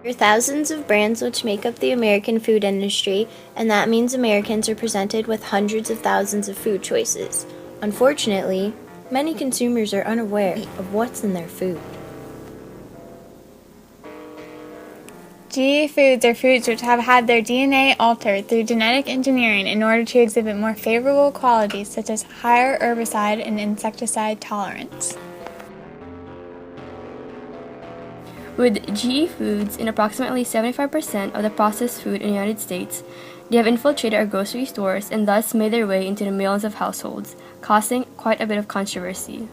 There are thousands of brands which make up the American food industry, and that means Americans are presented with hundreds of thousands of food choices. Unfortunately, many consumers are unaware of what's in their food. GE foods are foods which have had their DNA altered through genetic engineering in order to exhibit more favorable qualities such as higher herbicide and insecticide tolerance. With GE foods in approximately 75% of the processed food in the United States, they have infiltrated our grocery stores and thus made their way into the millions of households, causing quite a bit of controversy.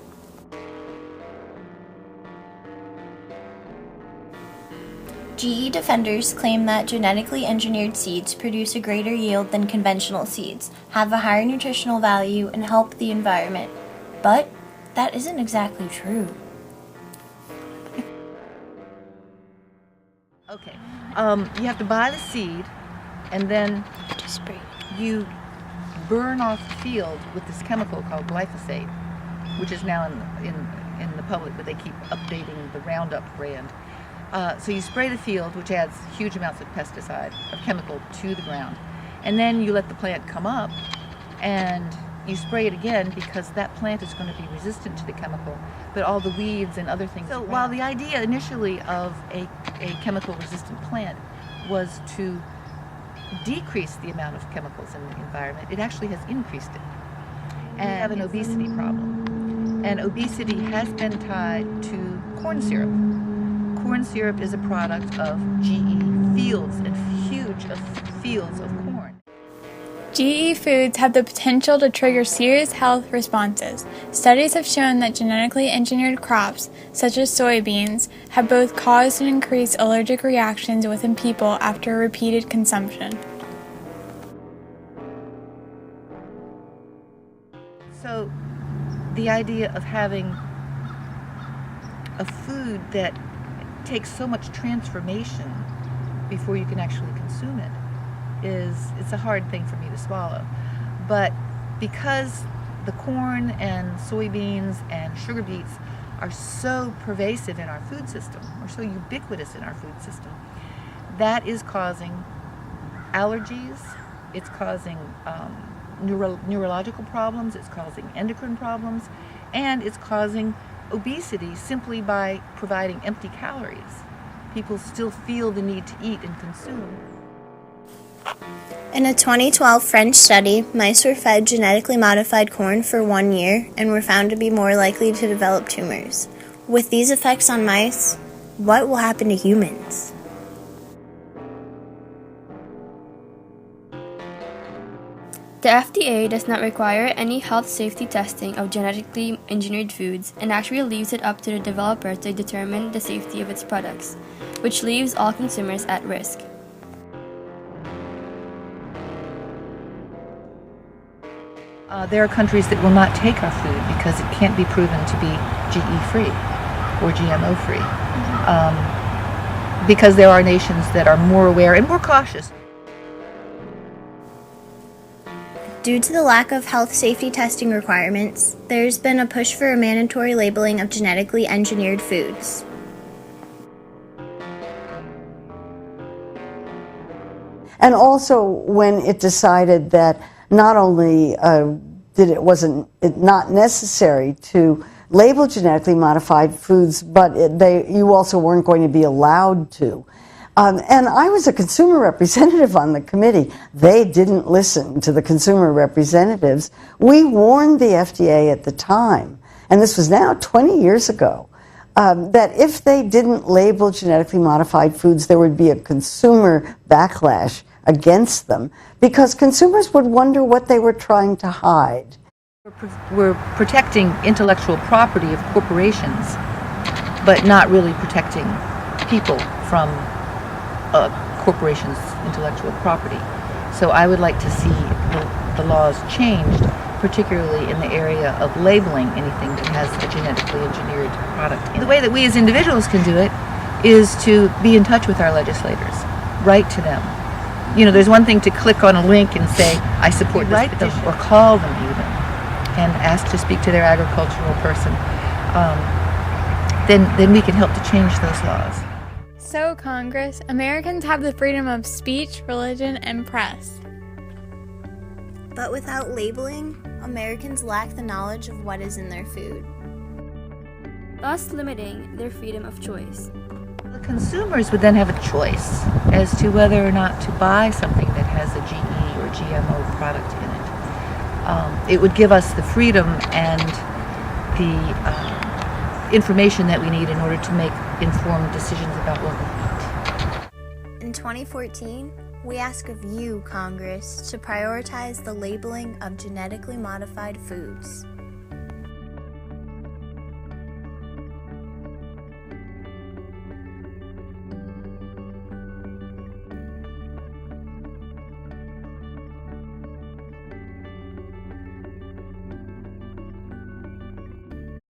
GE defenders claim that genetically engineered seeds produce a greater yield than conventional seeds, have a higher nutritional value, and help the environment. But that isn't exactly true. Okay, you have to buy the seed, and then you burn off the field with this chemical called glyphosate, which is now in the public, but they keep updating the Roundup brand. So you spray the field, which adds huge amounts of pesticide, of chemical, to the ground. And then you let the plant come up, and you spray it again because that plant is going to be resistant to the chemical, but all the weeds and other things. So while the idea initially of a chemical-resistant plant was to decrease the amount of chemicals in the environment, it actually has increased it. And we have an obesity problem. And obesity has been tied to corn syrup. Corn syrup is a product of GE fields and huge fields of corn. GE foods have the potential to trigger serious health responses. Studies have shown that genetically engineered crops, such as soybeans, have both caused and increased allergic reactions within people after repeated consumption. So the idea of having a food that takes so much transformation before you can actually consume it it's a hard thing for me to swallow. But because the corn and soybeans and sugar beets are so pervasive in our food system, or so ubiquitous in our food system, that is causing allergies, it's causing neurological problems, it's causing endocrine problems, and it's causing obesity simply by providing empty calories. People still feel the need to eat and consume. In a 2012 French study, mice were fed genetically modified corn for 1 year and were found to be more likely to develop tumors. With these effects on mice, what will happen to humans? The FDA does not require any health safety testing of genetically engineered foods and actually leaves it up to the developer to determine the safety of its products, which leaves all consumers at risk. There are countries that will not take our food because it can't be proven to be GE-free or GMO-free. Because there are nations that are more aware and more cautious. Due to the lack of health safety testing requirements, there's been a push for a mandatory labeling of genetically engineered foods. And also when it decided that not only wasn't not necessary to label genetically modified foods, but you also weren't going to be allowed to. And I was a consumer representative on the committee. They didn't listen to the consumer representatives. We warned the FDA at the time, and this was now 20 years ago, that if they didn't label genetically modified foods, there would be a consumer backlash against them, because consumers would wonder what they were trying to hide. We're protecting intellectual property of corporations, but not really protecting people from corporations' intellectual property. So I would like to see the laws changed, particularly in the area of labeling anything that has a genetically engineered product in it. The way that we as individuals can do it is to be in touch with our legislators, write to them. You know, there's one thing to click on a link and say, I support this petition, or call them even, and ask to speak to their agricultural person. Then we can help to change those laws. so, Congress, Americans have the freedom of speech, religion, and press. But without labeling, Americans lack the knowledge of what is in their food, thus limiting their freedom of choice. The consumers would then have a choice as to whether or not to buy something that has a GE or GMO product in it. It would give us the freedom and the information that we need in order to make informed decisions about what we eat. In 2014, we ask of you, Congress, to prioritize the labeling of genetically modified foods.